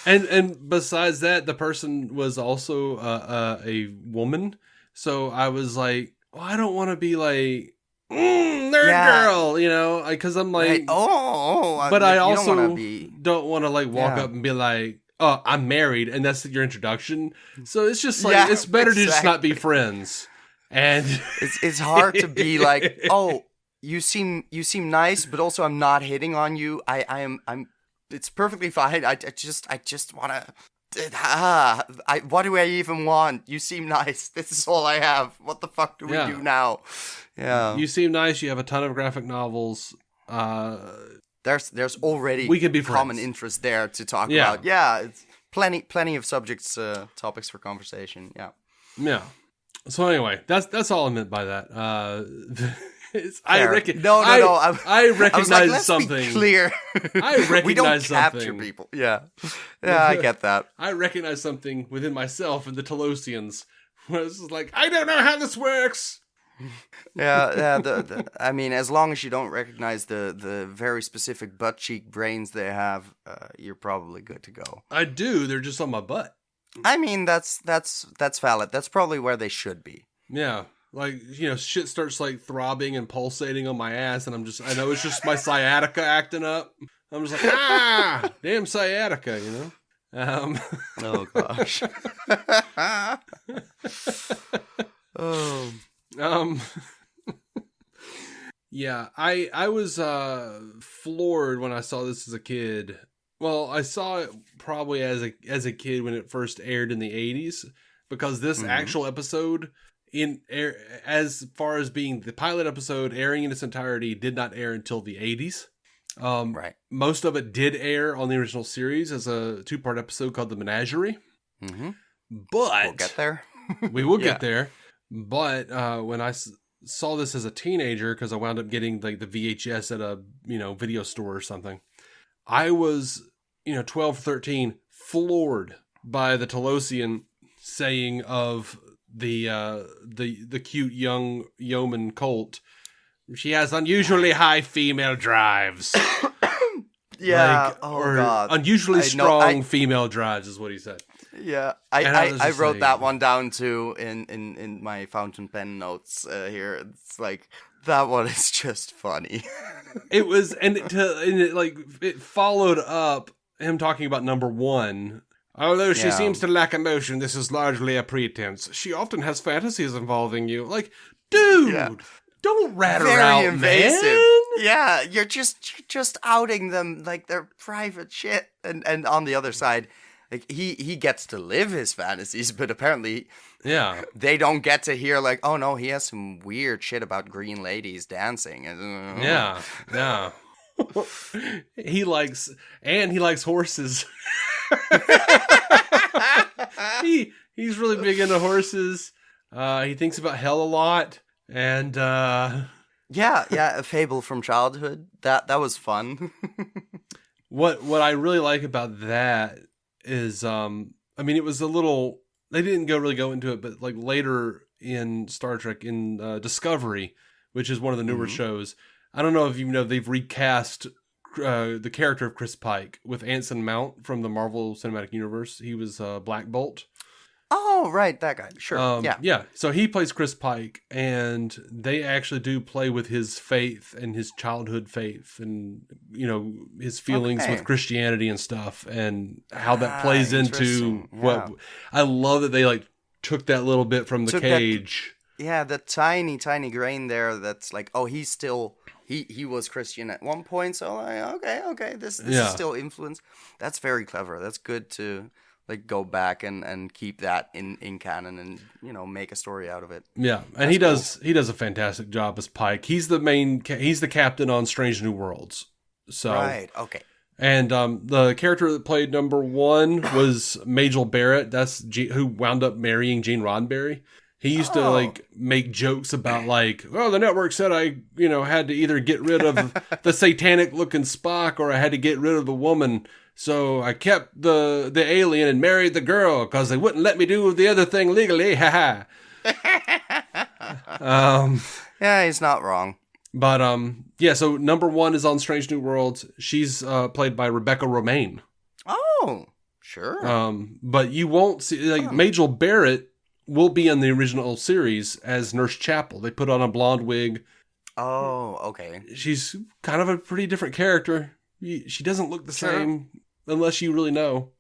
And besides that, the person was also a woman, so I was like, I don't want to be like nerd girl, you know, because I'm like, but I also don't want to like walk up and be like, oh, I'm married, and that's your introduction. So it's just like, it's better to just not be friends. And it's hard to be like, oh, you seem nice, but also I'm not hitting on you. I'm it's perfectly fine. I just want to what do I even want? You seem nice. This is all I have. What the fuck do we do now? Yeah. You seem nice. You have a ton of graphic novels. There's already we could be common friends. interest there to talk about. Yeah, it's plenty of subjects, topics for conversation. Yeah. Yeah. So anyway, that's all I meant by that. I recognize let's something. Be clear. I recognize we don't something. Capture people. Yeah, I get that. I recognize something within myself and the Telosians. Where it's just like, I don't know how this works. Yeah. I mean, as long as you don't recognize the very specific butt cheek brains they have, you're probably good to go. I do. They're just on my butt. I mean, that's valid. That's probably where they should be. Yeah. Like, you know, shit starts like throbbing and pulsating on my ass, and I know it's just my sciatica acting up. I'm just like, damn sciatica, you know? Oh gosh. Yeah, I was floored when I saw this as a kid. Well, I saw it probably as a kid when it first aired in the 80s, because this actual episode, as far as being the pilot episode airing in its entirety, did not air until the 80s. Right. Most of it did air on the original series as a 2-part episode called The Menagerie. Mm-hmm. But we'll get there. We will get there. But when I saw this as a teenager, because I wound up getting like the VHS at a video store or something, I was 12, 13, floored by the Telosian saying of the cute young yeoman Colt, she has unusually high female drives. Yeah. God. Unusually strong female drives is what he said. Yeah. I wrote that one down too in my fountain pen notes here. It's like, that one is just funny. It was, and it followed up him talking about number 1. Although she seems to lack emotion, this is largely a pretense. She often has fantasies involving you. Like, dude, don't rat her out, invasive, man. Yeah, you're just outing them like they're private shit. And on the other side, like he gets to live his fantasies, but apparently, they don't get to hear like, oh no, he has some weird shit about green ladies dancing. Yeah. He likes horses. He's really big into horses. He thinks about hell a lot, and a fable from childhood. That was fun. What I really like about that is, it was a little. They didn't really go into it, but like later in Star Trek, in Discovery, which is one of the newer shows. I don't know if you know, they've recast the character of Chris Pike with Anson Mount from the Marvel Cinematic Universe. He was Black Bolt. Oh, right, that guy. Sure. Yeah. Yeah. So he plays Chris Pike, and they actually do play with his faith and his childhood faith, and his feelings Okay. with Christianity and stuff, and how that plays into interesting. what. Yeah. I love that they like took that little bit from the Took that- cage. Yeah, the tiny grain there. That's like, oh, he's still he was Christian at one point. So like, okay, this is still influence. That's very clever. That's good to like go back and keep that in canon and make a story out of it. Yeah, and he does a fantastic job as Pike. He's the captain on Strange New Worlds. So Right. Okay. And the character that played number 1 was Majel Barrett. That's who wound up marrying Gene Roddenberry. He used to like make jokes about like, oh, the network said I, had to either get rid of the satanic looking Spock or I had to get rid of the woman. So I kept the alien and married the girl because they wouldn't let me do the other thing legally. Ha ha. Yeah, he's not wrong. But yeah. So number 1 is on Strange New Worlds. She's played by Rebecca Romaine. Oh, sure. But you won't see like Majel Barrett will be in the original series as Nurse Chapel. They put on a blonde wig. Oh, okay. She's kind of a pretty different character. She doesn't look the same unless you really know.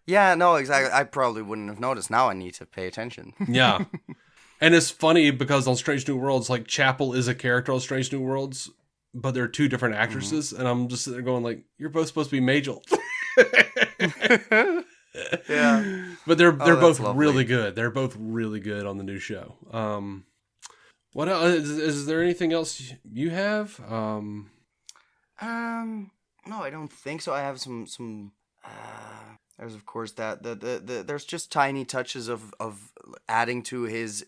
Yeah, no, exactly. I probably wouldn't have noticed. Now I need to pay attention. Yeah. And it's funny because on Strange New Worlds, like Chapel is a character on Strange New Worlds, but they're 2 different actresses. And I'm just sitting there going like, you're both supposed to be Majel. Yeah. But they're both lovely. really good. They're both really good on the new show. What else? Is there anything else you have? No, I don't think so. I have some. There's of course that there's just tiny touches of adding to his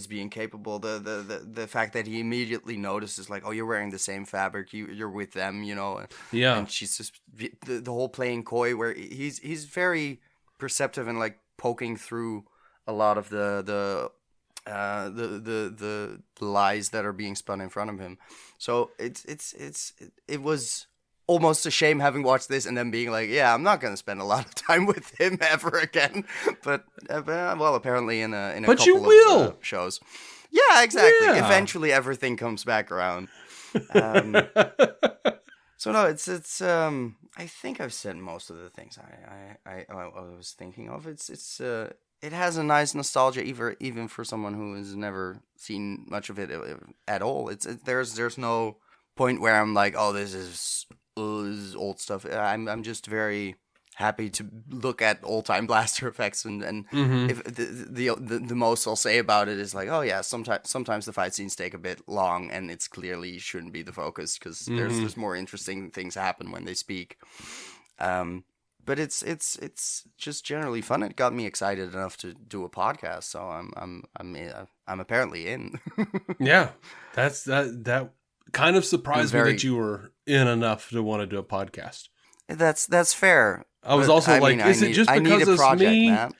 being capable. The fact that he immediately notices like, oh, you're wearing the same fabric. You're with them. Yeah. And she's just the whole playing coy where he's very perceptive and like poking through a lot of the lies that are being spun in front of him. So it was almost a shame having watched this and then being like, yeah, I'm not going to spend a lot of time with him ever again. But well, apparently in a but couple you will. of shows. Yeah, exactly. Yeah. Eventually, everything comes back around. So no, it's I think I've said most of the things I was thinking of. It has a nice nostalgia, even for someone who has never seen much of it at all. There's no point where I'm like, oh, this is old stuff. I'm just very happy to look at old time blaster effects and if the most I'll say about it is like, oh yeah, sometimes the fight scenes take a bit long and it's clearly shouldn't be the focus because there's more interesting things happen when they speak. But it's just generally fun. It got me excited enough to do a podcast, so I'm apparently in. Yeah, that kind of surprised me that you were in enough to want to do a podcast. That's fair. I was also like, is it just because it's me? Man.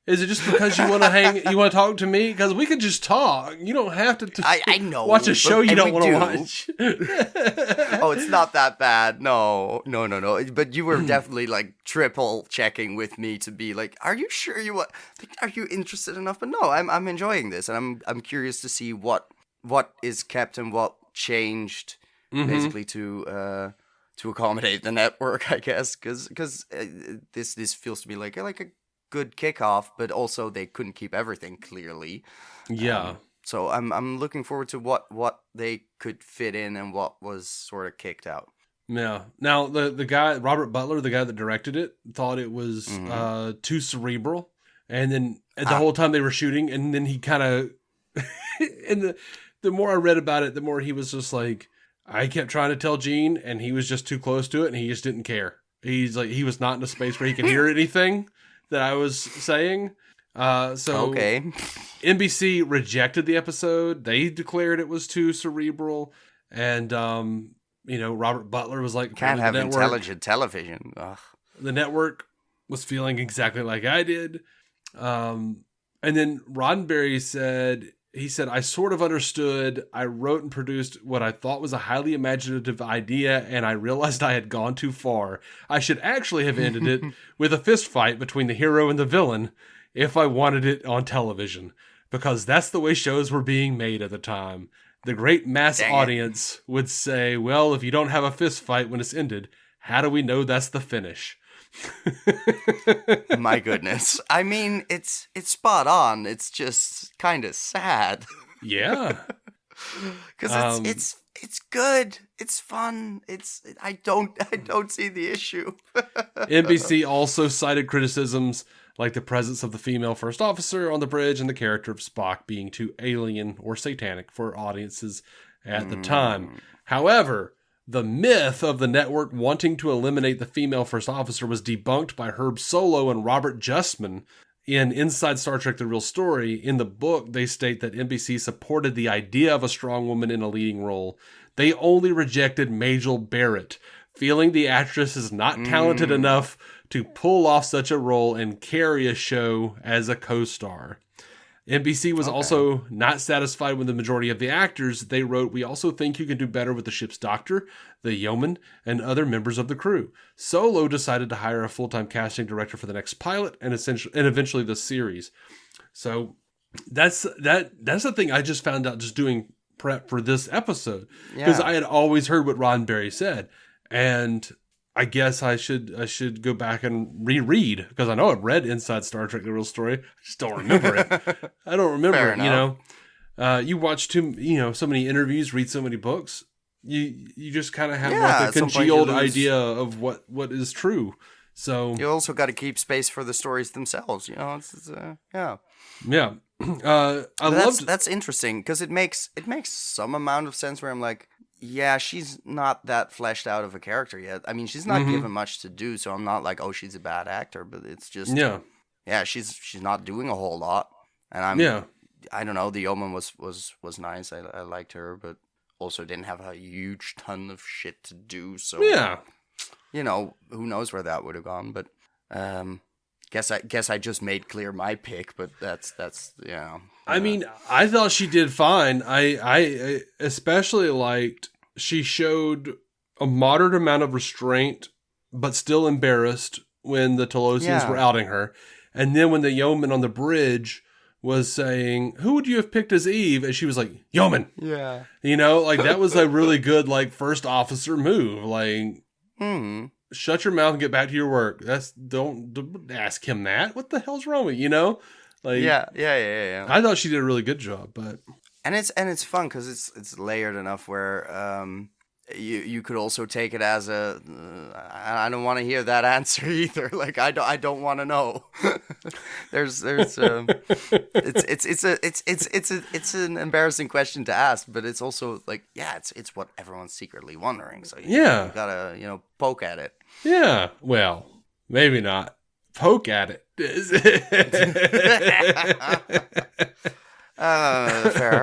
Is it just because you want to hang? You want to talk to me? Because we could just talk. You don't have to. I know. Watch a show you don't want to watch. Oh, it's not that bad. No. But you were definitely like triple checking with me to be like, are you sure are you interested enough? But no, I'm enjoying this, and I'm curious to see what is kept and what changed, basically to accommodate the network, I guess, because this feels to be like a good kickoff, but also they couldn't keep everything clearly. Yeah. So I'm looking forward to what they could fit in and what was sort of kicked out. Yeah. Now the guy Robert Butler, the guy that directed it, thought it was too cerebral, and then the whole time they were shooting, and then he kind of, and the more I read about it, the more he was just like, I kept trying to tell Gene, and he was just too close to it, and he just didn't care. He's like, he was not in a space where he could hear anything that I was saying. Okay. NBC rejected the episode. They declared it was too cerebral, and Robert Butler was like, can't have intelligent television. Ugh. The network was feeling exactly like I did. And then Roddenberry said, I sort of understood. I wrote and produced what I thought was a highly imaginative idea, and I realized I had gone too far. I should actually have ended it with a fist fight between the hero and the villain. if I wanted it on television, because that's the way shows were being made at the time. The great mass audience would say, well, if you don't have a fist fight when it's ended, how do we know that's the finish? My goodness. I mean, it's spot on. It's just kind of sad. Yeah. Because it's good. It's fun. I don't see the issue. NBC also cited criticisms like the presence of the female first officer on the bridge and the character of Spock being too alien or satanic for audiences at the time. However, the myth of the network wanting to eliminate the female first officer was debunked by Herb Solow and Robert Justman in Inside Star Trek: The Real Story. In the book, they state that NBC supported the idea of a strong woman in a leading role. They only rejected Majel Barrett, feeling the actress is not talented enough to pull off such a role and carry a show as a co-star. NBC was also not satisfied with the majority of the actors. They wrote, "We also think you can do better with the ship's doctor, the yeoman, and other members of the crew." Solo decided to hire a full-time casting director for the next pilot and eventually the series. So that's the thing I just found out just doing prep for this episode, because I had always heard what Roddenberry said, and I guess I should go back and reread, because I know I've read Inside Star Trek: The Real Story. I just don't remember it. I don't remember Fair it. enough. You watch so many interviews, read so many books. You just kind of have like a congealed idea of what is true. So you also got to keep space for the stories themselves. Yeah. That's interesting, because it makes some amount of sense where I'm like, yeah, she's not that fleshed out of a character yet. I mean, she's not given much to do, so I'm not like, oh, she's a bad actor, but it's just she's not doing a whole lot. And I don't know, the yeoman was nice. I liked her, but also didn't have a huge ton of shit to do. So who knows where that would have gone? But guess I just made clear my pick. But that's. I mean, I thought she did fine. I especially liked she showed a moderate amount of restraint, but still embarrassed when the Telosians were outing her. And then when the yeoman on the bridge was saying, "Who would you have picked as Eve?" and she was like, "Yeoman." Yeah. Like that was a really good first officer move. Like, shut your mouth and get back to your work. Don't ask him that. What the hell's wrong with you? Like, yeah. I thought she did a really good job, but it's fun because it's layered enough where you could also take it as I don't want to hear that answer either. Like I don't want to know. There's it's an embarrassing question to ask, but it's also like it's what everyone's secretly wondering. So you gotta poke at it. Yeah, well, maybe not poke at it.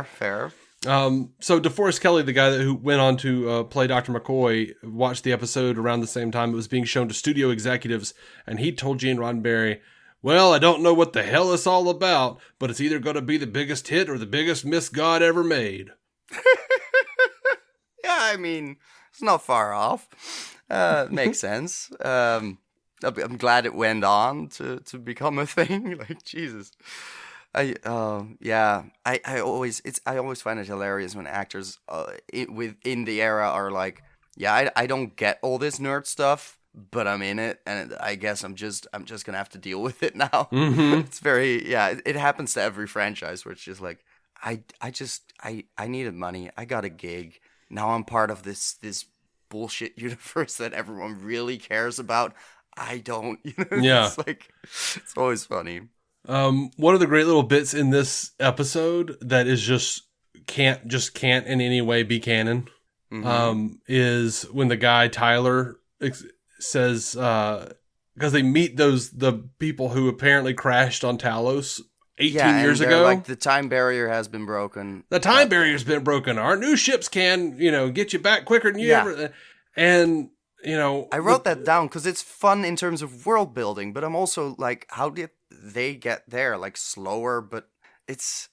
Fair. So DeForest Kelley, the guy who went on to play Dr. McCoy, watched the episode around the same time it was being shown to studio executives, and he told Gene Roddenberry, "Well, I don't know what the hell it's all about, but it's either going to be the biggest hit or the biggest miss God ever made." Yeah, I mean, it's not far off. Makes sense. I'm glad it went on to become a thing. Like, Jesus. I always find it hilarious when actors within the era are like, I don't get all this nerd stuff, but I'm in it, and I guess I'm just gonna have to deal with it now. It's very it happens to every franchise where it's just like I needed money, I got a gig, now I'm part of this bullshit universe that everyone really cares about. I don't, It's like, it's always funny. One of the great little bits in this episode that is just can't in any way be canon, is when the guy Tyler says, because they meet the people who apparently crashed on Talos 18 years ago. Like, the time barrier has been broken. The time barrier's been broken. Our new ships can, get you back quicker than you ever. And I wrote that down because it's fun in terms of world building, but I'm also like, how did they get there? Like, slower, but it's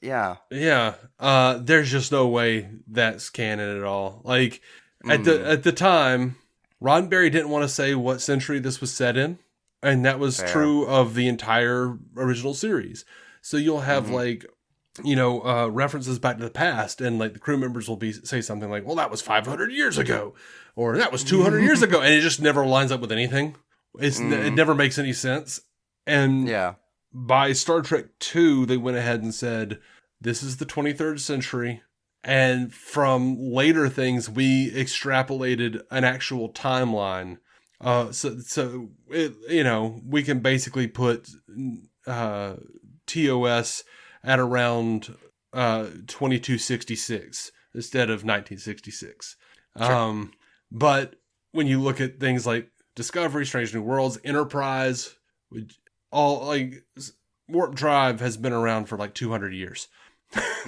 there's just no way that's canon at all. Like, at the time, Roddenberry didn't want to say what century this was set in. And that was Fair. true of the entire original series. So you'll have references back to the past, and like the crew members will say something like, well, that was 500 years ago, or that was 200 years ago. And it just never lines up with anything. It never makes any sense. And Yeah. by Star Trek II, they went ahead and said, this is the 23rd century. And from later things, we extrapolated an actual timeline. So we can basically put TOS at around 2266 instead of 1966. Sure. But when you look at things like Discovery, Strange New Worlds, Enterprise, all like Warp Drive has been around for like 200 years.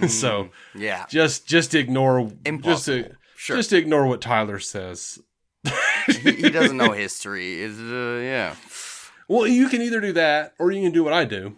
So yeah, just ignore impossible. Just ignore what Tyler says. he doesn't know history. Yeah. Well, you can either do that, or you can do what I do,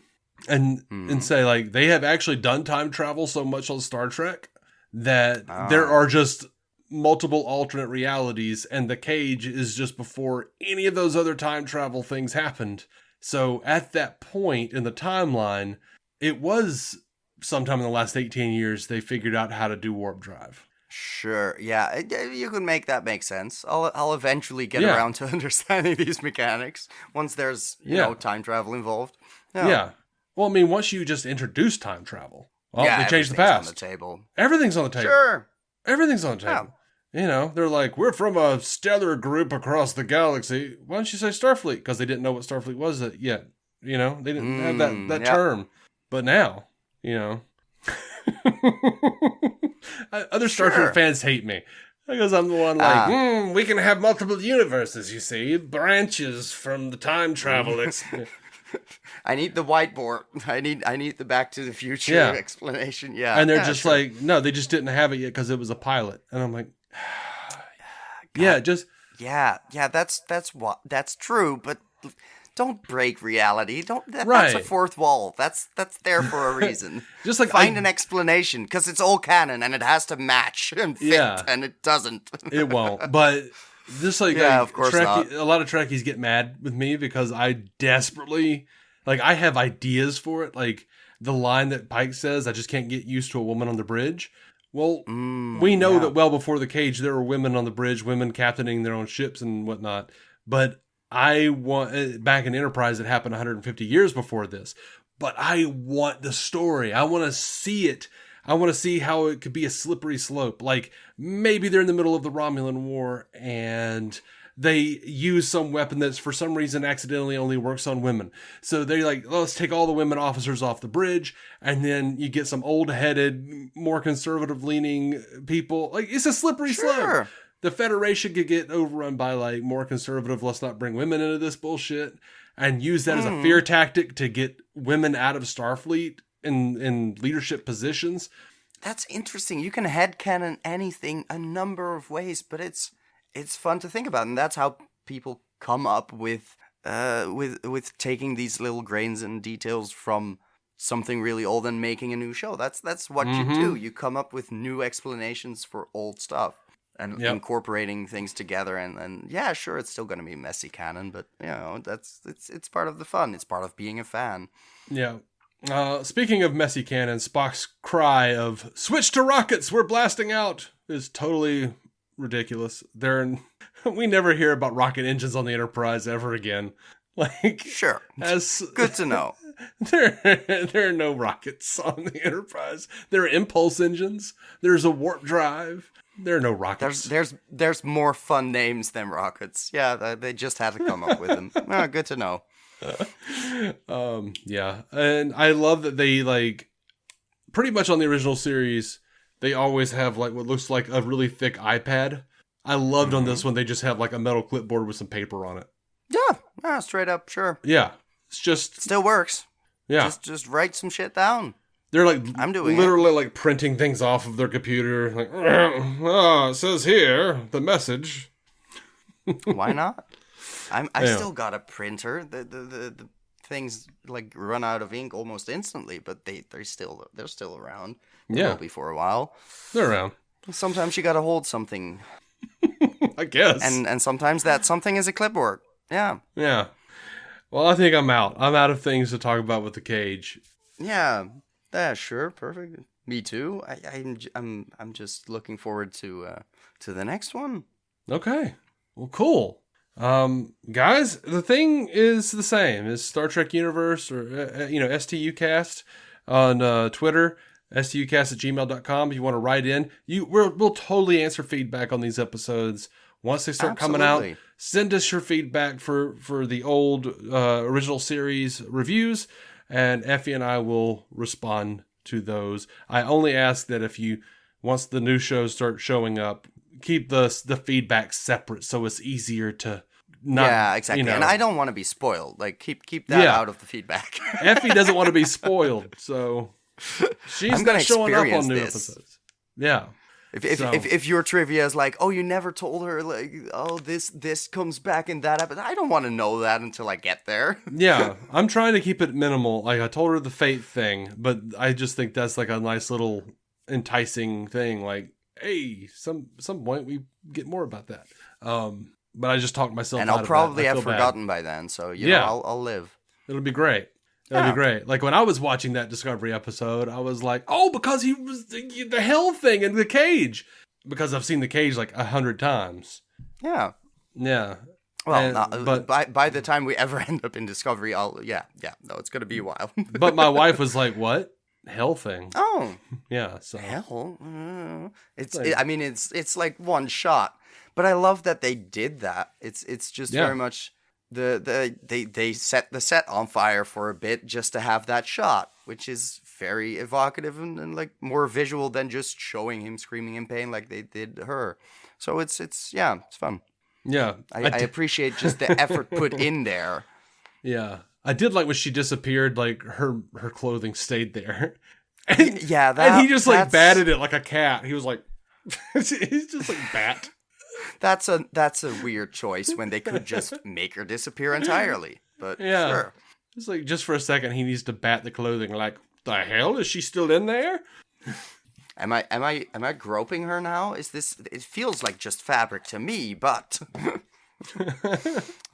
and say like they have actually done time travel so much on Star Trek that there are just multiple alternate realities, and the cage is just before any of those other time travel things happened. So at that point in the timeline, it was sometime in the last 18 years they figured out how to do warp drive. Sure, yeah, you can make that make sense. I'll eventually get around to understanding these mechanics once there's you know time travel involved. Yeah. Well, I mean, once you just introduce time travel, they change the past. On the table. Everything's on the table. Sure, everything's on the table. You know, they're like, we're from a stellar group across the galaxy. Why don't you say Starfleet? Because they didn't know what Starfleet was yet. You know, they didn't have that term. But now, you know. Other Star Trek fans hate me. Because I'm the one like, we can have multiple universes, you see. Branches from the time travel. I need the whiteboard. I need the Back to the Future explanation. Yeah. And they're just like, no, they just didn't have it yet because it was a pilot. And I'm like, that's true, but don't break reality. That's a fourth wall. That's there for a reason. Just like find an explanation because it's all canon and it has to match and fit, and it doesn't. It won't. But just like of course not. A lot of Trekkies get mad with me because I desperately I have ideas for it. Like the line that Pike says, "I just can't get used to a woman on the bridge." Well, we know that well before the cage there were women on the bridge, women captaining their own ships and whatnot. But I want, back in Enterprise, it happened 150 years before this. But I want the story. I want to see it. I want to see how it could be a slippery slope. Like maybe they're in the middle of the Romulan War and they use some weapon that's for some reason accidentally only works on women. So they're like, let's take all the women officers off the bridge. And then you get some old-headed, more conservative-leaning people. Like it's a slippery slope. The Federation could get overrun by like more conservative, let's not bring women into this bullshit, and use that as a fear tactic to get women out of Starfleet in leadership positions. That's interesting. You can headcanon anything a number of ways, but it's fun to think about, and that's how people come up with taking these little grains and details from something really old and making a new show. That's what you do. You come up with new explanations for old stuff. And incorporating things together, and yeah, sure, it's still going to be messy canon, but you know, it's part of the fun. It's part of being a fan. Yeah. Speaking of messy canon, Spock's cry of "Switch to rockets, we're blasting out" is totally ridiculous. We never hear about rocket engines on the Enterprise ever again. Like, sure, that's good to know. There are no rockets on the Enterprise. There are impulse engines. There's a warp drive. There are no rockets. There's more fun names than rockets. Yeah, they just had to come up with them. Good to know. Yeah, and I love that they pretty much on the original series they always have what looks like a really thick iPad. I loved on this one they just have a metal clipboard with some paper on it. Yeah, straight up, sure. Yeah, it's just it still works. Yeah, just write some shit down. They're I'm doing literally printing things off of their computer. It says here the message. Why not? I still got a printer. The things run out of ink almost instantly, but they're still around. They will be for a while. They're around. Sometimes you gotta hold something. I guess. And sometimes that something is a clipboard. Yeah. Yeah. Well, I think I'm out. I'm out of things to talk about with the cage. Yeah, sure, perfect. Me too. I'm just looking forward to the next one. Okay. Well, cool. Guys, the thing is the same. It's Star Trek Universe or, STUcast on Twitter, stucast@gmail.com. If you want to write in, we'll totally answer feedback on these episodes. Once they start coming out, send us your feedback for the old original series reviews, and Effie and I will respond to those. I only ask that once the new shows start showing up, keep the feedback separate so it's easier to not. Yeah, exactly. And I don't want to be spoiled. Like keep that out of the feedback. Effie doesn't want to be spoiled, so she's not showing up on new episodes. Yeah. If your trivia is like, oh, you never told her, like, oh, this comes back in that episode, I don't want to know that until I get there. Yeah, I'm trying to keep it minimal. Like, I told her the fate thing, but I just think that's like a nice little enticing thing. Like, hey, some point we get more about that. But I just talked myself out of that. And I'll probably have forgotten by then, so I'll live. It'll be great. That'd be great. Like when I was watching that Discovery episode, I was like, oh, because he was the hell thing in the cage. Because I've seen the cage like 100 times. Yeah. Yeah. Well, but by the time we ever end up in Discovery, it's going to be a while. But my wife was like, what? Hell thing. Oh. Yeah. So hell. It's like one shot. But I love that they did that. It's just very much... They set the set on fire for a bit just to have that shot, which is very evocative and like more visual than just showing him screaming in pain like they did her. So it's fun. Yeah, I appreciate just the effort put in there. Yeah, I did like when she disappeared. Like her clothing stayed there. And he just like batted it like a cat. He was like, he's just like bat. That's a weird choice when they could just make her disappear entirely. But sure. It's like just for a second he needs to bat the clothing. Like, the hell, is she still in there? Am I groping her now? Is this? It feels like just fabric to me, but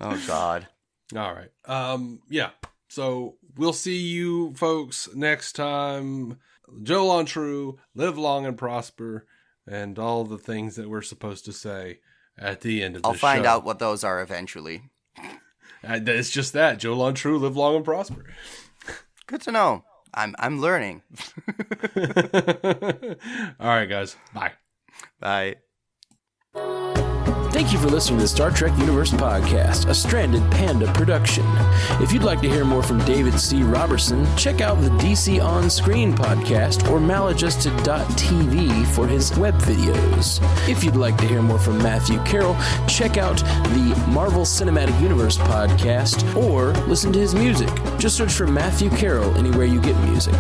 oh God. All right. Yeah. So we'll see you folks next time. Joe on True, live long and prosper. And all the things that we're supposed to say at the end of the show. I'll find out what those are eventually. It's just that. Joe Long True, live long and prosper. Good to know. I'm learning. All right, guys. Bye. Bye. Thank you for listening to the Star Trek Universe Podcast, a Stranded Panda production. If you'd like to hear more from David C. Roberson, check out the DC On Screen podcast or maladjusted.tv for his web videos. If you'd like to hear more from Matthew Carroll, check out the Marvel Cinematic Universe podcast or listen to his music. Just search for Matthew Carroll anywhere you get music.